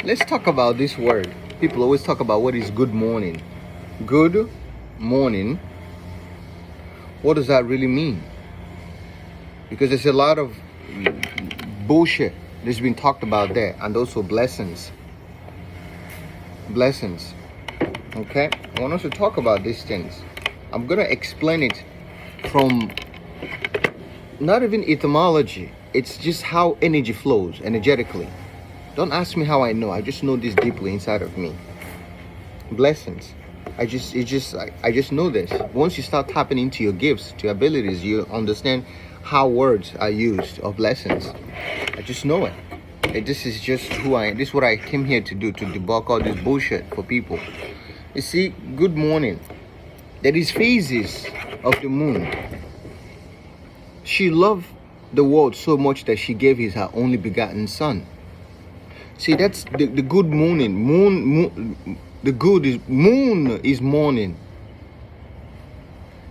Let's talk about this word. People always talk about what is good morning. Good morning. What does that really mean? Because there's a lot of bullshit that's been talked about there, and also blessings. Blessings. Okay? I want us to talk about these things. I'm going to explain it from not even etymology. It's just how energy flows energetically. Don't ask me how I know. I just know this deeply inside of me. Blessings. I just know this. Once you start tapping into your gifts, to your abilities, you understand how words are used of blessings. I just know it. This is just who I am. This is what I came here to do, to debunk all this bullshit for people. You see, good morning. There is phases of the moon. She loved the world so much that she gave her only begotten son. See, that's the good morning. Moon, the good is moon is morning.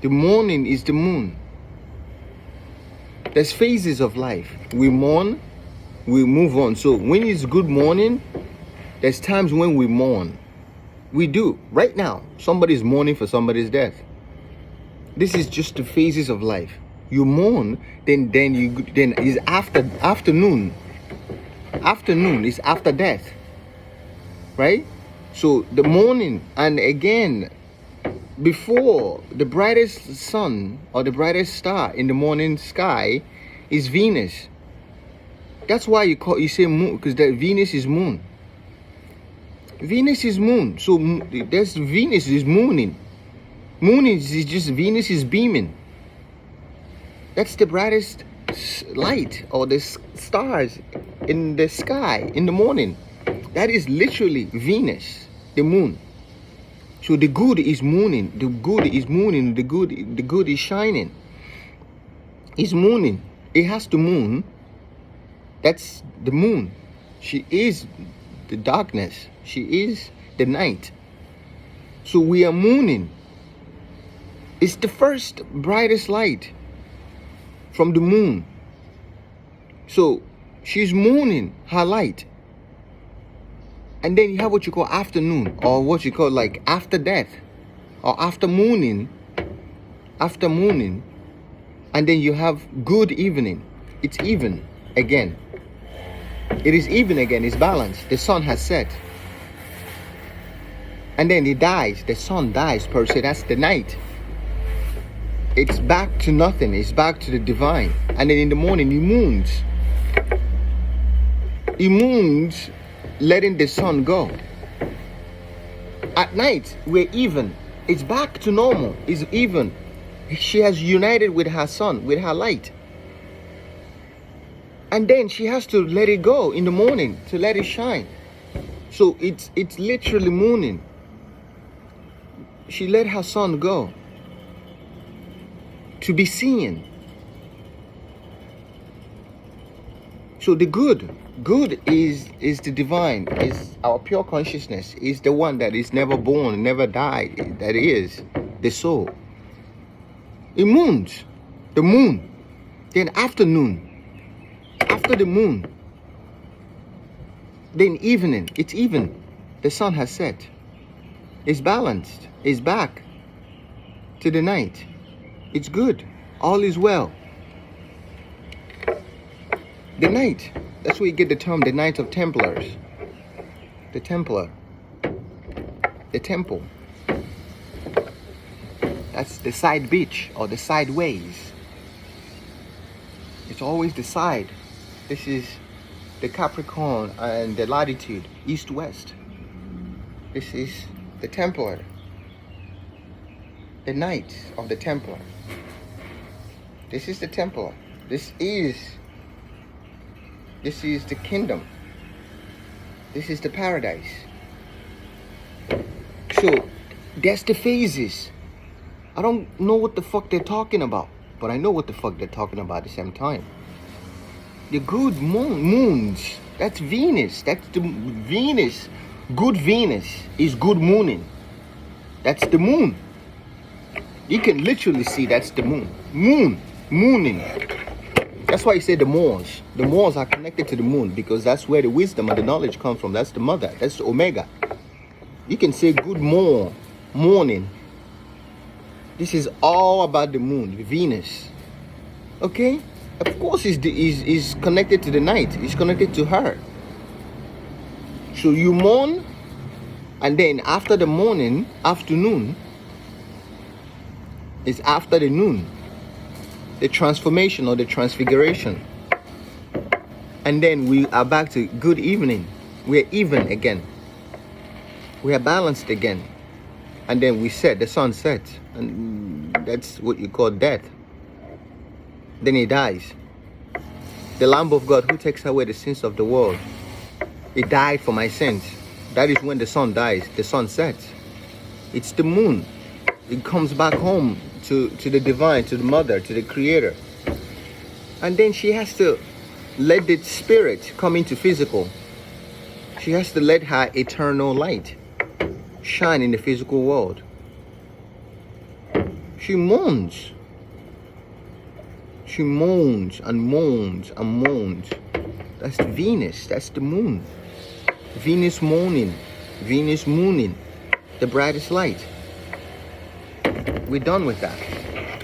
The morning is the moon. There's phases of life. We mourn, we move on. So when it's good morning, there's times when we mourn. We do. Right now, somebody's mourning for somebody's death. This is just the phases of life. You mourn, then is afternoon. Afternoon is after death, right? So the morning, and again, before the brightest sun or the brightest star in the morning sky is Venus. That's why you say moon, because that Venus is moon. Venus is moon. So there's Venus is mooning. Moon is just Venus is beaming. That's the brightest light or the stars in the sky in the morning. That is literally Venus, the moon. So the good is mooning. The good is mooning. The good is shining. It's mooning. It has to moon. That's the moon. She is the darkness. She is the night. So we are mooning. It's the first brightest light from the moon. So she's mooning her light. And then you have what you call afternoon, or what you call like after death, or after mooning. After mooning. And then you have good evening. It's even again. It is even again. It's balanced. The sun has set. And then it dies. The sun dies per se. That's the night. It's back to nothing. It's back to the divine. And then in the morning, it moons. It moons, letting the sun go. At night, we're even. It's back to normal. It's even. She has united with her sun, with her light. And then she has to let it go in the morning to let it shine. So it's literally mooning. She let her sun go to be seen. So the good is the divine, is our pure consciousness, is the one that is never born, never died, that is the soul. It moons, the moon, then afternoon, after the moon, then evening, it's even, the sun has set, it's balanced, it's back to the night. It's good. All is well. The night. That's where you get the term the Knight of Templars. The Templar. The temple. That's the side beach or the sideways. It's always the side. This is the Capricorn and the latitude, east-west. This is the Templar. The Knight of the Templar. This is the Templar. This is the kingdom. This is the paradise. So that's the phases. I don't know what the fuck they're talking about, but I know what the fuck they're talking about at the same time. The good moons, that's Venus. That's the Venus. Good Venus is good mooning. That's the moon. You can literally see that's the moon. Mooning. That's why you say the Moors. The Moors are connected to the moon because that's where the wisdom and the knowledge come from. That's the mother. That's the Omega. You can say good morning. This is all about the moon, Venus. Okay? Of course, is connected to the night. It's connected to her. So you mourn, and then after the morning, afternoon, is after the noon. The transformation or the transfiguration. And then we are back to good evening. We're even again. We are balanced again. And then we set, the sun sets. And that's what you call death. Then he dies. The Lamb of God who takes away the sins of the world. He died for my sins. That is when the sun dies. The sun sets. It's the moon. It comes back home to the divine, to the mother, to the creator. And then she has to let the spirit come into physical. She has to let her eternal light shine in the physical world. She moans. She moans and moans and moans. That's Venus. That's the moon. Venus moaning. Venus mooning. The brightest light. We're done with that.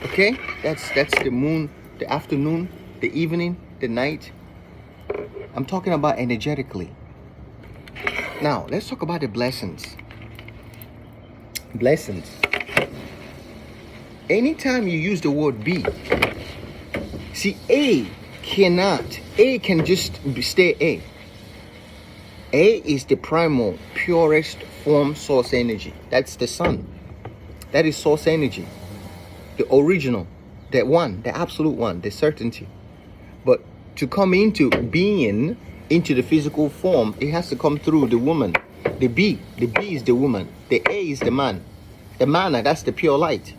Okay? That's the moon, the afternoon, the evening, the night. I'm talking about energetically. Now, let's talk about the blessings. Blessings. Anytime you use the word be, see, A can just stay A. A is the primal, purest form source energy. That's the sun. That is source energy. The original, the one, the absolute one, the certainty. But to come into being, into the physical form, it has to come through the woman. The B is the woman. The A is the man. The manna, that's the pure light.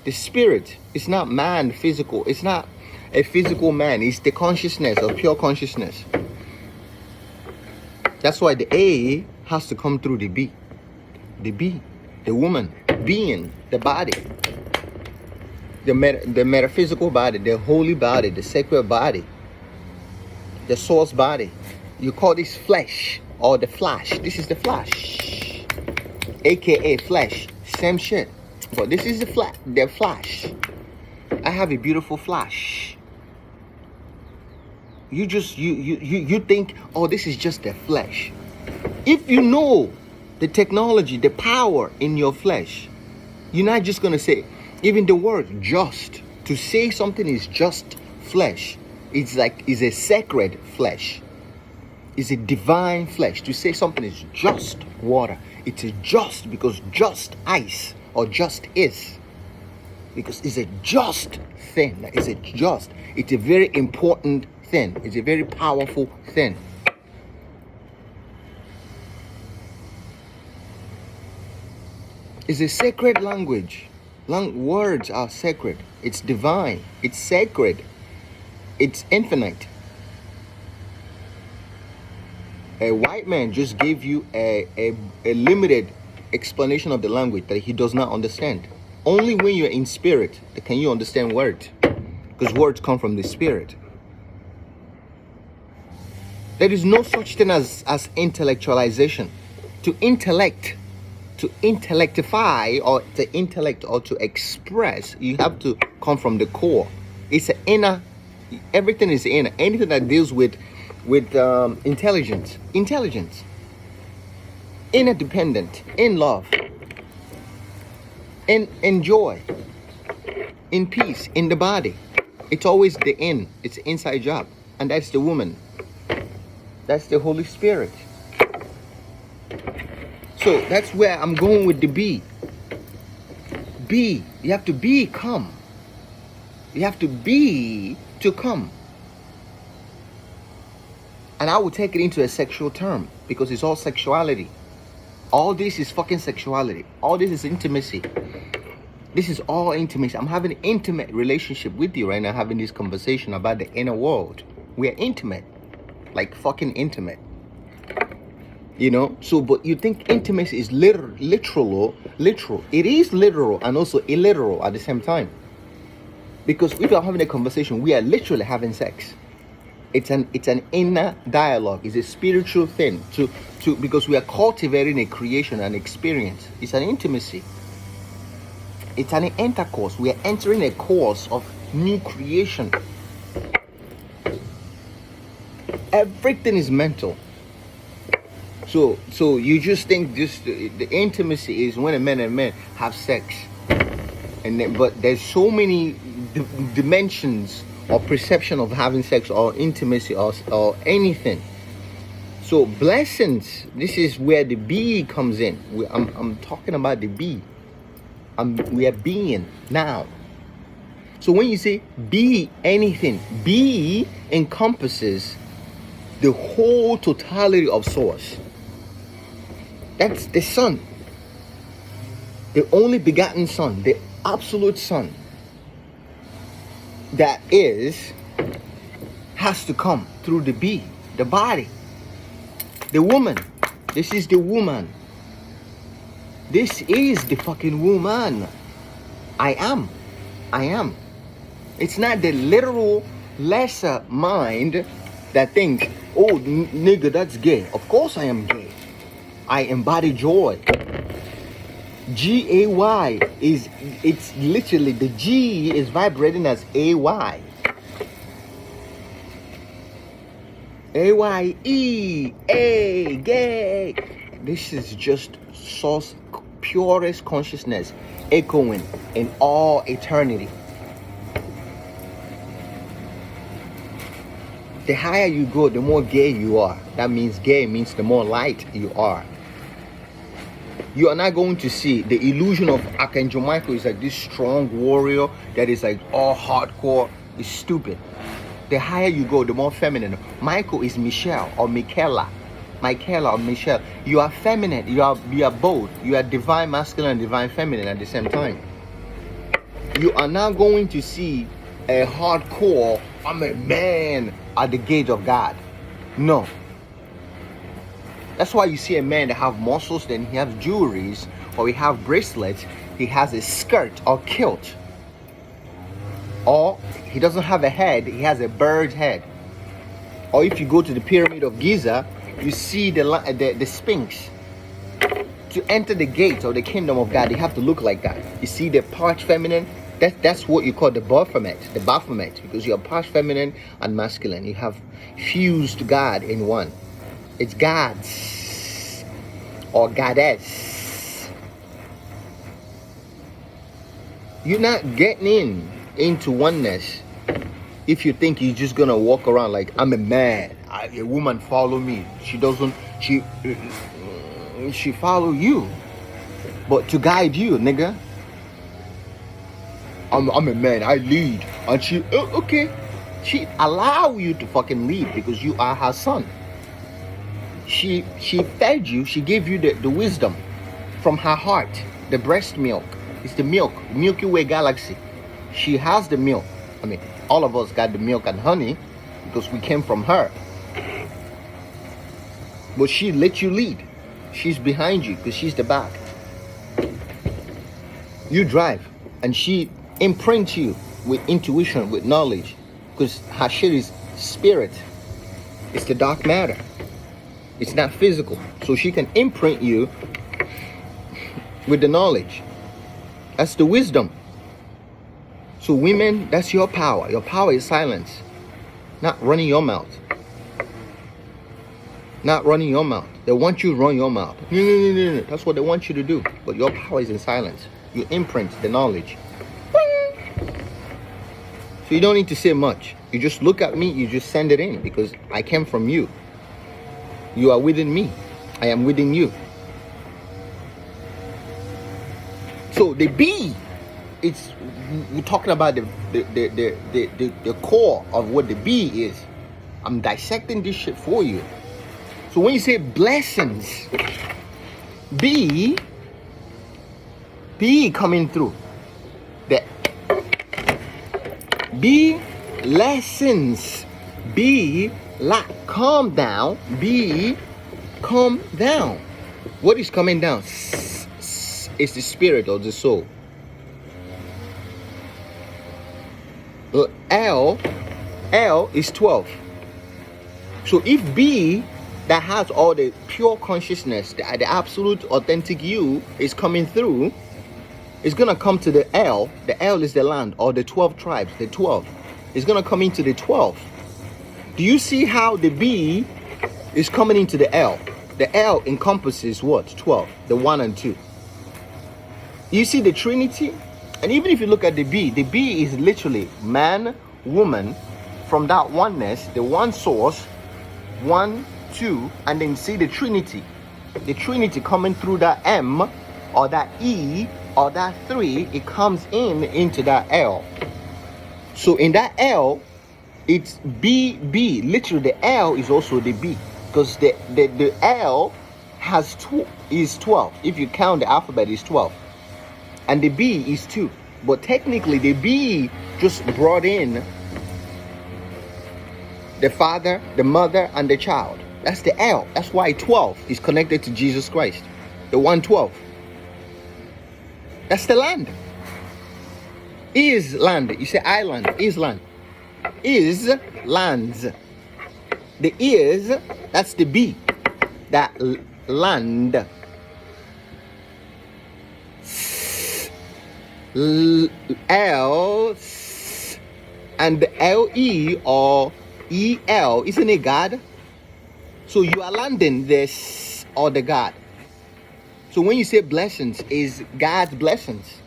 The spirit is not man physical. It's not a physical man. It's the consciousness or pure consciousness. That's why the A has to come through the B. The B, the woman, being, the body. The metaphysical body, the holy body, the sacred body. The source body. You call this flesh or the flash. This is the flash. AKA flesh. Same shit. But this is the flash. I have a beautiful flash. You think, oh, this is just the flesh. If you know the technology, the power in your flesh, you're not just going to say, even the word just, to say something is just flesh, it's a sacred flesh. It's a divine flesh. To say something is just water, it's a just because just ice or just is. Because it's a just thing. It's a very important thing. It's a very powerful thing. It's a sacred language. Words are sacred. It's divine. It's sacred. It's infinite. A white man just gave you a limited explanation of the language that he does not understand. Only when you're in spirit can you understand words. Because words come from the spirit. There is no such thing as intellectualization. To intellectify or to intellect or to express, you have to come from the core. It's an inner. Everything is inner. Anything that deals with intelligence, inner dependent, in love, in joy, in peace, in the body. It's always the in. It's an inside job, and that's the woman. That's the Holy Spirit. So that's where I'm going with the be. Be. You have to become. You have to be to come. And I will take it into a sexual term because it's all sexuality. All this is fucking sexuality. All this is intimacy. This is all intimacy. I'm having an intimate relationship with you right now, having this conversation about the inner world. We are intimate. Like fucking intimate. You know? So, but you think intimacy is literal. It is literal and also illiteral at the same time. Because if you're having a conversation, we are literally having sex. It's an inner dialogue. It's a spiritual thing because we are cultivating a creation, an experience. It's an intimacy. It's an intercourse. We are entering a course of new creation. Everything is mental. So you just think the intimacy is when a man and man have sex, and then, but there's so many dimensions or perception of having sex or intimacy or anything. So blessings, this is where the be comes in. I'm talking about the be. We are being now. So when you say be anything, be encompasses the whole totality of source. That's the Son, the only begotten Son, the absolute Son that has to come through the be, the body, the woman. This is the woman. This is the fucking woman. I am. It's not the literal lesser mind that thinks, oh, nigga, that's gay. Of course I am gay. I embody joy. G-A-Y it's literally, the G is vibrating as A-Y. A-Y-E, A, gay. This is just source, purest consciousness echoing in all eternity. The higher you go, the more gay you are. That means gay means the more light you are. You are not going to see the illusion of Archangel Michael is like this strong warrior that is like all hardcore. It's stupid. The higher you go, the more feminine. Michael is Michelle or Michaela. Michaela or Michelle. You are feminine. You are both. You are divine masculine and divine feminine at the same time. You are not going to see a hardcore, I'm a man, at the gate of God. No. That's why you see a man that have muscles, then he has jewelries, or he have bracelets, he has a skirt or kilt. Or he doesn't have a head, he has a bird's head. Or if you go to the Pyramid of Giza, you see the Sphinx. To enter the gate of the kingdom of God, you have to look like that. You see the part feminine, that's what you call the Baphomet, because you're part feminine and masculine. You have fused God in one. It's gods or goddess. You're not getting into oneness if you think you're just gonna walk around like, I'm a man, a woman follow me. She follow you, but to guide you, nigga. I'm a man, I lead, and she okay. She allow you to fucking lead because you are her son. She fed you, she gave you the wisdom from her heart, the breast milk. It's the milk, Milky Way galaxy. She has the milk. I mean, all of us got the milk and honey because we came from her. But she let you lead. She's behind you because she's the back. You drive and she imprints you with intuition, with knowledge, because her shit is spirit. It's the dark matter. It's not physical. So she can imprint you with the knowledge. That's the wisdom. So women, that's your power. Your power is silence. Not running your mouth. Not running your mouth. They want you to run your mouth. No. That's what they want you to do. But your power is in silence. You imprint the knowledge. So you don't need to say much. You just look at me, you just send it in because I came from you. You are within me. I am within you. So the be, we're talking about the core of what the be is. I'm dissecting this shit for you. So when you say blessings, be coming through. The be lessons. Be like calm down. Be calm down. What is coming down? It's the spirit or the soul. L is 12. So if B, that has all the pure consciousness, the absolute authentic you is coming through, it's going to come to the L. The L is the land, or the 12 tribes, the 12. It's going to come into the 12. Do you see how the B is coming into the L? The L encompasses what? 12, the 1 and 2. You see the Trinity? And even if you look at the B is literally man, woman, from that oneness, the one source, 1, 2, and then see the Trinity. The Trinity coming through that M, or that E, or that 3, it comes into that L. So in that L, it's B. Literally the L is also the B, because the L is 12. If you count the alphabet, is 12, and the B is 2. But technically the B just brought in the Father, the Mother, and the child. That's the L. That's why 12 is connected to Jesus Christ, the 112. That's the land. Is land. You say island. Is land. Is lands. The is, that's the B. That land. L and the LE or EL, isn't it God? So you are landing this or the God. So when you say blessings, is God's blessings,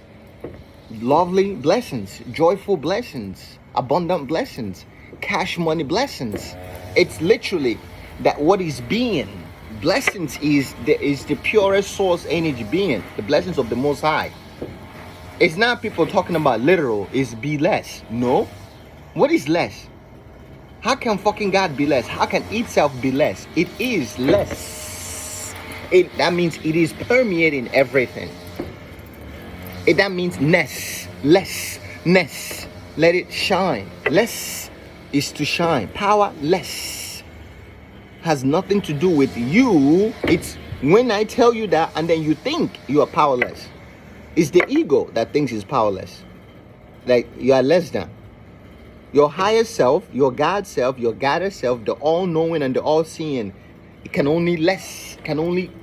lovely blessings, joyful blessings, abundant blessings, cash money blessings. It's literally that what is being. Blessings is the purest source energy being, the blessings of the Most High. It's not people talking about literal, is be less. No. What is less? How can fucking God be less? How can itself be less? It is less. That means it is permeating everything. That means lessness. Let it shine. Less is to shine. Powerless has nothing to do with you. It's when I tell you that and then you think you are powerless. It's the ego that thinks it's powerless. Like you are less than. Your higher self, your God self, your goddess self, the all-knowing and the all-seeing, it can only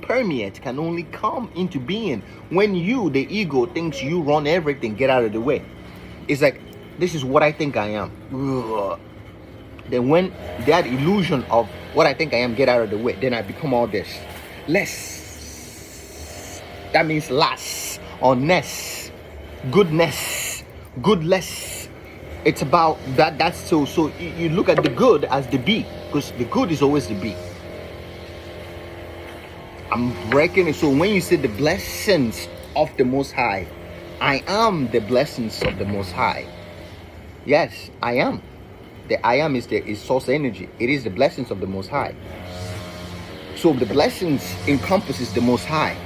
permeate, can only come into being when you, the ego, thinks you run everything, get out of the way. It's like, this is what I think I am. Ugh. Then when that illusion of what I think I am, get out of the way, then I become all this. Less. That means less or ness. Goodness. Goodless. It's about that. That's so you look at the good as the B, because the good is always the B. I'm breaking it. So when you say the blessings of the Most High, I am the blessings of the Most High. Yes, I am. The I am is source energy. It is the blessings of the Most High. So the blessings encompasses the Most High.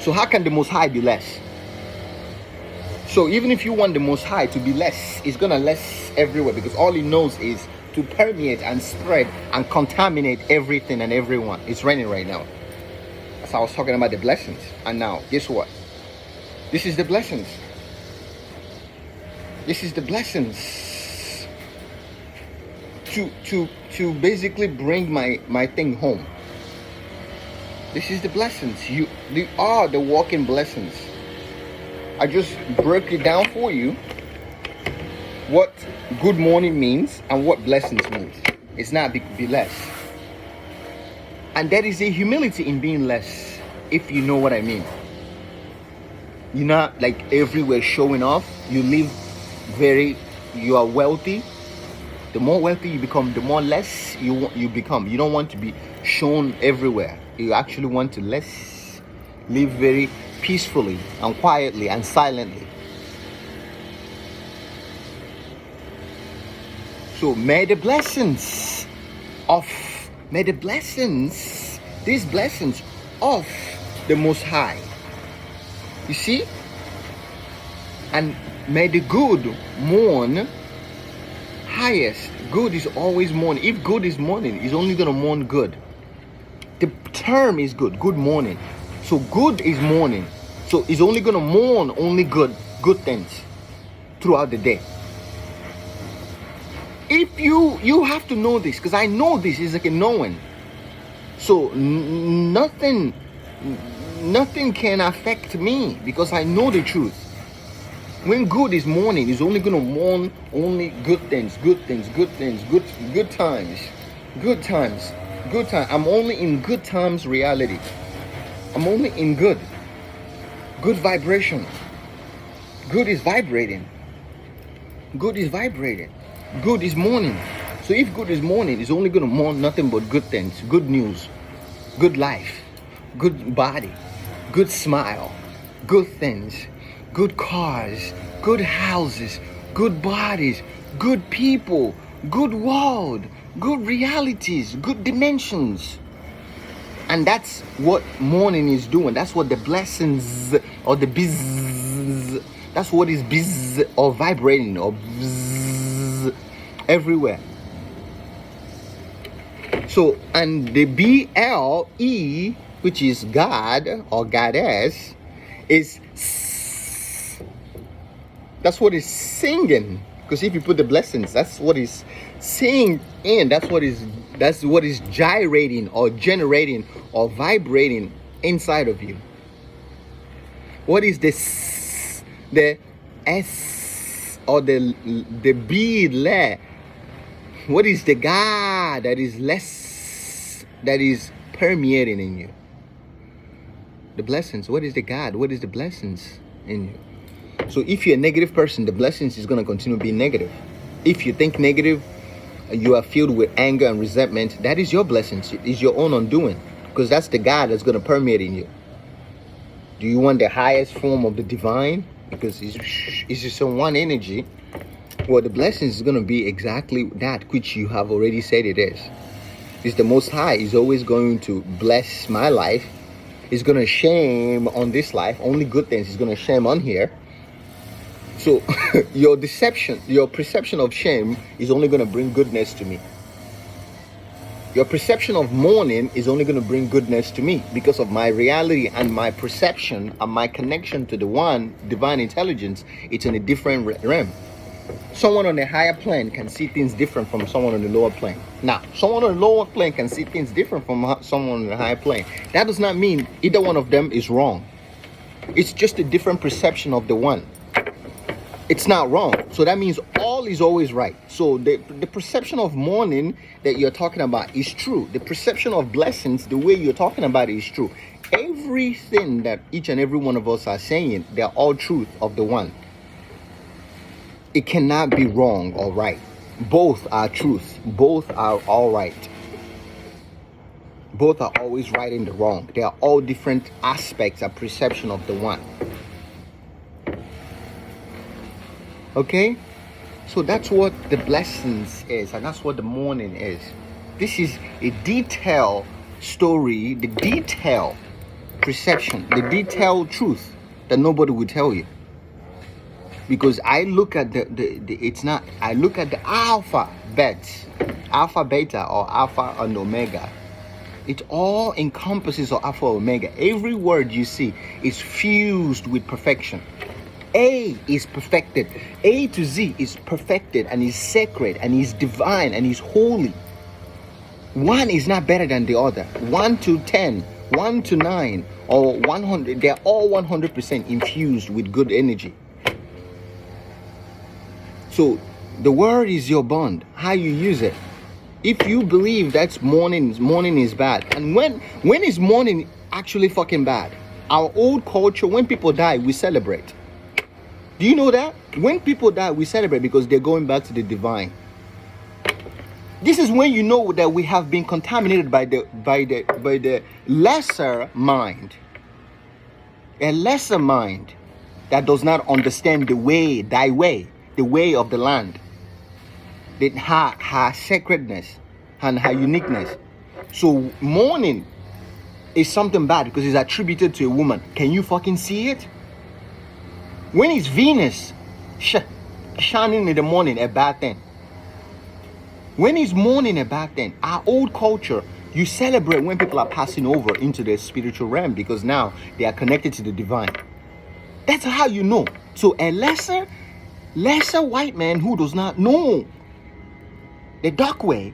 So how can the Most High be less? So even if you want the Most High to be less, it's gonna less everywhere, because all he knows is to permeate and spread and contaminate everything and everyone. It's raining right now. As I was talking about the blessings, and now guess what? This is the blessings. This is the blessings to basically bring my thing home. This is the blessings. They are the walking blessings. I just broke it down for you what good morning means and what blessings means. It's not be less. And there is a humility in being less, if you know what I mean. You're not like everywhere showing off. You live you are wealthy. The more wealthy you become, the more less you become. You don't want to be shown everywhere. You actually want to live very peacefully and quietly and silently. So may the blessings, these blessings of the Most High, you see, and may the good mourn highest. Good is always mourning. If good is mourning, it's only gonna mourn good. The term is good morning. So good is mourning. So it's only gonna mourn only good things throughout the day. If you have to know this, because I know this is like a knowing. So nothing can affect me because I know the truth. When good is morning, it's only gonna mourn only good things, good times. I'm only in good times reality. I'm only in good vibration. Good is vibrating. Good is morning. So if good is morning, it's only gonna mourn nothing but good things, good news, good life, good body, good smile, good things, good cars, good houses, good bodies, good people, good world, good realities, good dimensions. And that's what morning is doing. That's what the blessings or the biz, that's what is biz or vibrating or bzz everywhere. So, and the BLE, which is God or Goddess, is that's what is singing. Because if you put the blessings, that's what is singing in. That's what is gyrating or generating or vibrating inside of you. What is this? The S or the B le? What is the God that is less, that is permeating in you? The blessings. What is the God? What is the blessings in you? So if you're a negative person, the blessings is going to continue being negative. If you think negative, you are filled with anger and resentment, that is your blessings. It is your own undoing. Because that's the God that's going to permeate in you. Do you want the highest form of the divine? Because it's just a one energy. Well, the blessings is going to be exactly that which you have already said it is. It's the Most High is always going to bless my life. It's going to shame on this life. Only good things is going to shame on here. So your perception of shame is only going to bring goodness to me. Your perception of mourning is only going to bring goodness to me because of my reality and my perception and my connection to the one divine intelligence. It's in a different realm. Someone on a higher plane can see things different from someone on the lower plane. Now, someone on the lower plane can see things different from someone on the higher plane. That does not mean either one of them is wrong. It's just a different perception of the one. It's not wrong. So that means all is always right. So the perception of mourning that you're talking about is true. The perception of blessings, the way you're talking about it, is true. Everything that each and every one of us are saying, they're all truth of the one. It cannot be wrong or right. Both are truth. Both are all right. Both are always right and the wrong. They are all different aspects of perception of the one. Okay? So that's what the blessings is, and that's what the morning is. This is a detailed story, the detailed perception, the detailed truth that nobody will tell you. Because I look at I look at the alpha, beta, or alpha and omega. It all encompasses of alpha, omega. Every word you see is fused with perfection. A is perfected. A to Z is perfected and is sacred and is divine and is holy. One is not better than the other. 1 to 10, 1 to 9, or 100. They're all 100% infused with good energy. So the word is your bond. How you use it. If you believe that's morning is bad. And when is morning actually fucking bad? Our old culture, when people die, we celebrate. Do you know that? When people die, we celebrate because they're going back to the divine. This is when you know that we have been contaminated by the lesser mind. A lesser mind that does not understand the way of the land. Her sacredness and her uniqueness. So mourning is something bad because it's attributed to a woman. Can you fucking see it? When is Venus shining in the morning a bad thing? When is morning a bad thing? Our old culture, you celebrate when people are passing over into the spiritual realm because now they are connected to the divine. That's how you know. So a lesser white man who does not know The dark way,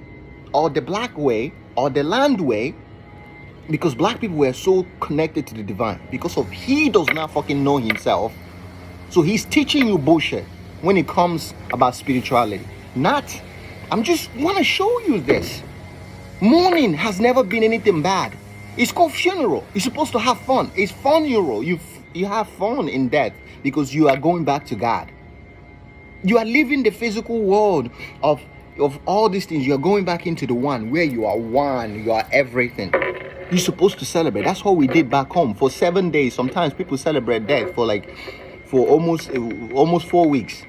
or the black way, or the land way, because black people were so connected to the divine, because of he does not fucking know himself. So he's teaching you bullshit when it comes about spirituality. I'm just want to show you this. Mourning has never been anything bad. It's called funeral. You're supposed to have fun. It's funeral. You have fun in death because you are going back to God. You are leaving the physical world of all these things. You are going back into the one where you are one. You are everything. You're supposed to celebrate. That's what we did back home for 7 days. Sometimes people celebrate death for almost 4 weeks.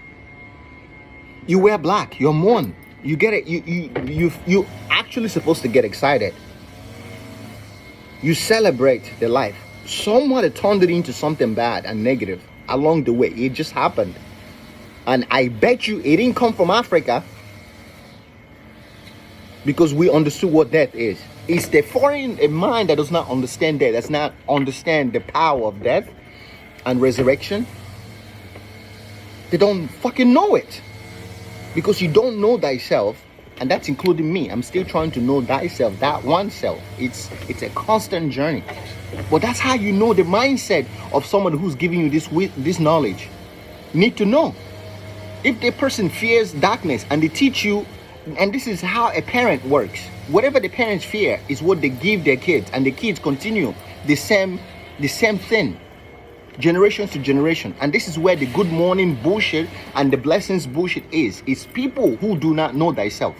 You wear black. You're mourn. You get it. You actually supposed to get excited. You celebrate the life. Someone turned it into something bad and negative along the way. It just happened. And I bet you it didn't come from Africa, because we understood what death is. It's the foreign mind that does not understand death, does not understand the power of death and resurrection. They don't fucking know it. Because you don't know thyself, and that's including me. I'm still trying to know thyself, that one self. It's a constant journey. But that's how you know the mindset of someone who's giving you this knowledge. You need to know. If the person fears darkness and they teach you, and this is how a parent works. Whatever the parents fear is what they give their kids, and the kids continue the same thing, generations to generation. And this is where the good morning bullshit and the blessings bullshit is. It's people who do not know thyself,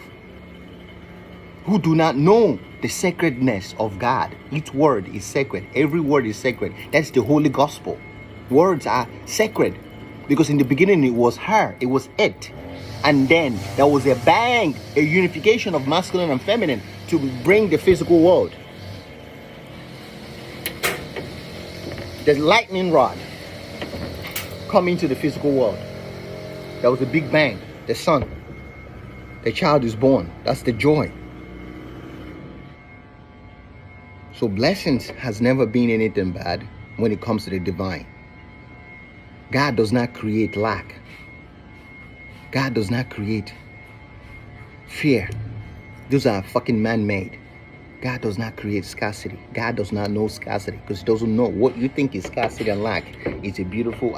who do not know the sacredness of God. Each word is sacred. Every word is sacred. That's the holy gospel. Words are sacred, because in the beginning it was her, it was it. And then there was a bang, a unification of masculine and feminine to bring the physical world. The lightning rod coming to the physical world. There was a big bang, the sun. The child is born. That's the joy. So blessings has never been anything bad when it comes to the divine. God does not create lack. God does not create fear. Those are fucking man-made. God does not create scarcity. God does not know scarcity, because he doesn't know what you think is scarcity and lack. It's a beautiful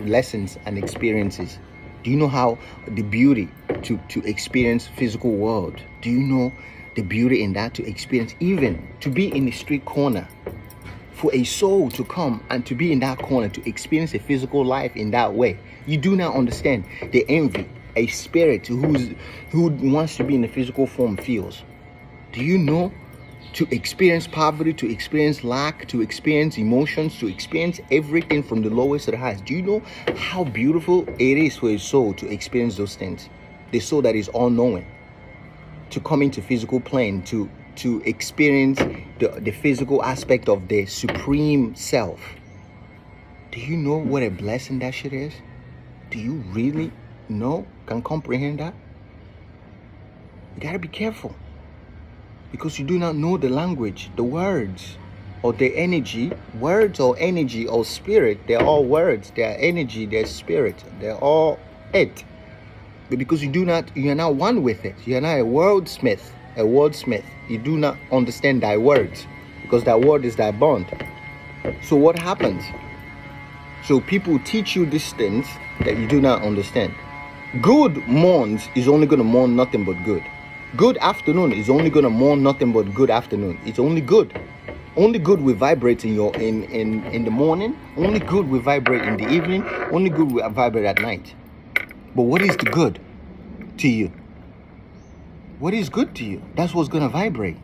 lessons and experiences. Do you know how the beauty to experience physical world? Do you know the beauty in that, to experience, even to be in the street corner, for a soul to come and to be in that corner, to experience a physical life in that way? You do not understand the envy a spirit who wants to be in the physical form feels. Do you know, to experience poverty, to experience lack, to experience emotions, to experience everything from the lowest to the highest? Do you know how beautiful it is for a soul to experience those things? The soul that is all-knowing, to come into physical plane, to experience the physical aspect of the supreme self. Do you know what a blessing that shit is? Do you really know, can comprehend that? You gotta be careful, because you do not know the language, the words, or the energy. Words or energy or spirit, they're all words, they're energy, they're spirit, they're all it. But because you are not one with it. You are not a wordsmith. You do not understand thy words, because that word is thy bond. So what happens? So people teach you these things that you do not understand. Good mourns is only going to mourn nothing but good. Good afternoon is only going to mourn nothing but good afternoon. It's only good. Only good will vibrate in the morning. Only good will vibrate in the evening. Only good will vibrate at night. But what is the good to you? What is good to you? That's what's going to vibrate.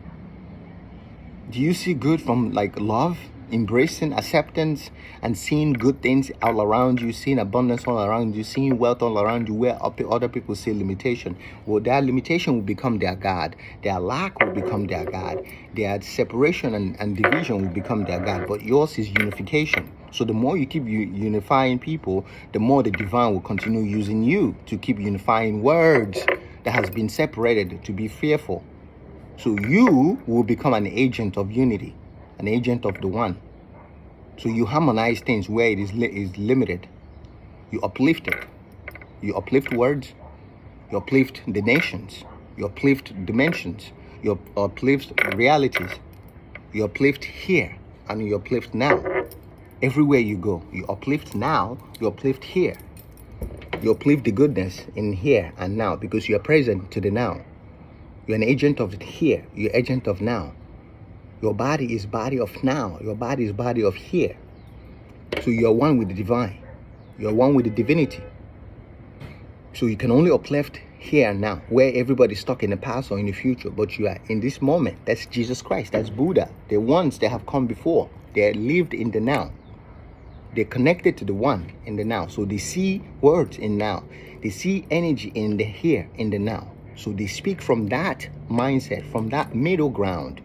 Do you see good from like love, embracing, acceptance, and seeing good things all around you, seeing abundance all around you, seeing wealth all around you, where other people see limitation? Well, their limitation will become their God. Their lack will become their God. Their separation and division will become their God. But yours is unification. So the more you keep unifying people, the more the divine will continue using you to keep unifying words that has been separated to be fearful. So you will become an agent of unity, an agent of the one. So you harmonize things where it is limited. You uplift it. You uplift words. You uplift the nations. You uplift dimensions. You uplift realities. You uplift here and you uplift now. Everywhere you go, you uplift now, you uplift here. You uplift the goodness in here and now because you are present to the now. You're an agent of here. You're agent of now. Your body is body of now. Your body is body of here. So you're one with the divine. You're one with the divinity. So you can only uplift here and now, where everybody's stuck in the past or in the future, but you are in this moment. That's Jesus Christ. That's Buddha. The ones that have come before. They lived in the now. They're connected to the one in the now. So they see words in now. They see energy in the here, in the now. So they speak from that mindset, from that middle ground.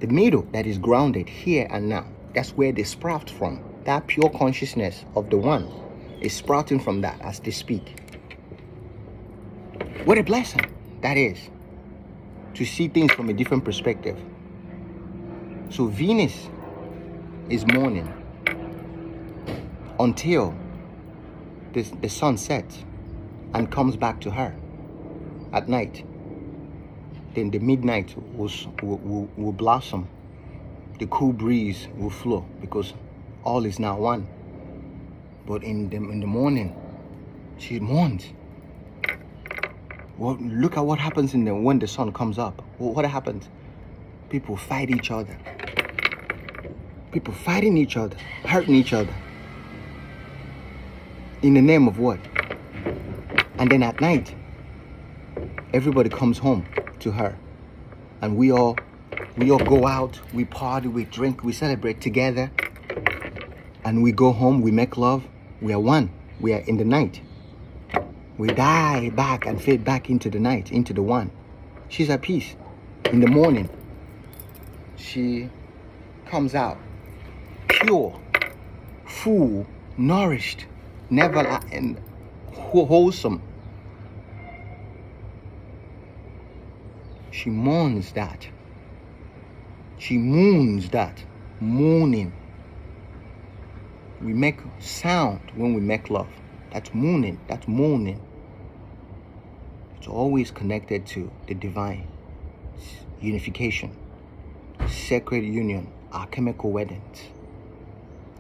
The middle that is grounded here and now. That's where they sprout from. That pure consciousness of the one is sprouting from that as they speak. What a blessing that is, to see things from a different perspective. So Venus is morning until the sun sets and comes back to her at night. Then the midnight will blossom. The cool breeze will flow because all is now one. But in the morning, she mourns. Well, look at what happens when the sun comes up. What happens? People fight each other. People fighting each other, hurting each other. In the name of what? And then at night, everybody comes home to her. And we all go out, we party, we drink, we celebrate together. And we go home, we make love. We are one. We are in the night. We die back and fade back into the night, into the one. She's at peace. In the morning, she comes out pure, full, nourished, never and wholesome. She mourns that. She moons that. Mooning. We make sound when we make love. That's mooning. That's mooning. It's always connected to the divine. Unification. Sacred union. Alchemical weddings.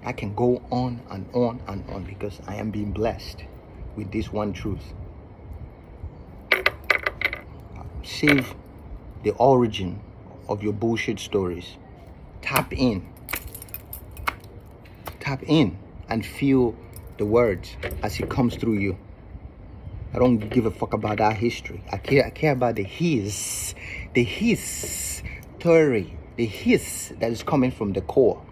I can go on and on and on because I am being blessed with this one truth. Save the origin of your bullshit stories. Tap in. Tap in and feel the words as it comes through you. I don't give a fuck about that history. I care about the hiss theory, the hiss that is coming from the core.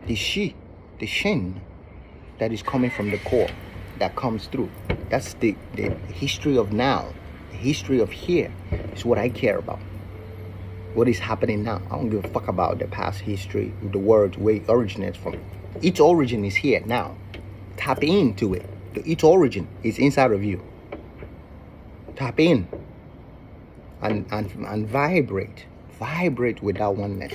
The shin that is coming from the core that comes through. That's the history of now. The history of here is what I care about. What is happening now? I don't give a fuck about the past history, the words, where it originates from. Its origin is here now. Tap into it. Its origin is inside of you. Tap in and vibrate. Vibrate with that oneness.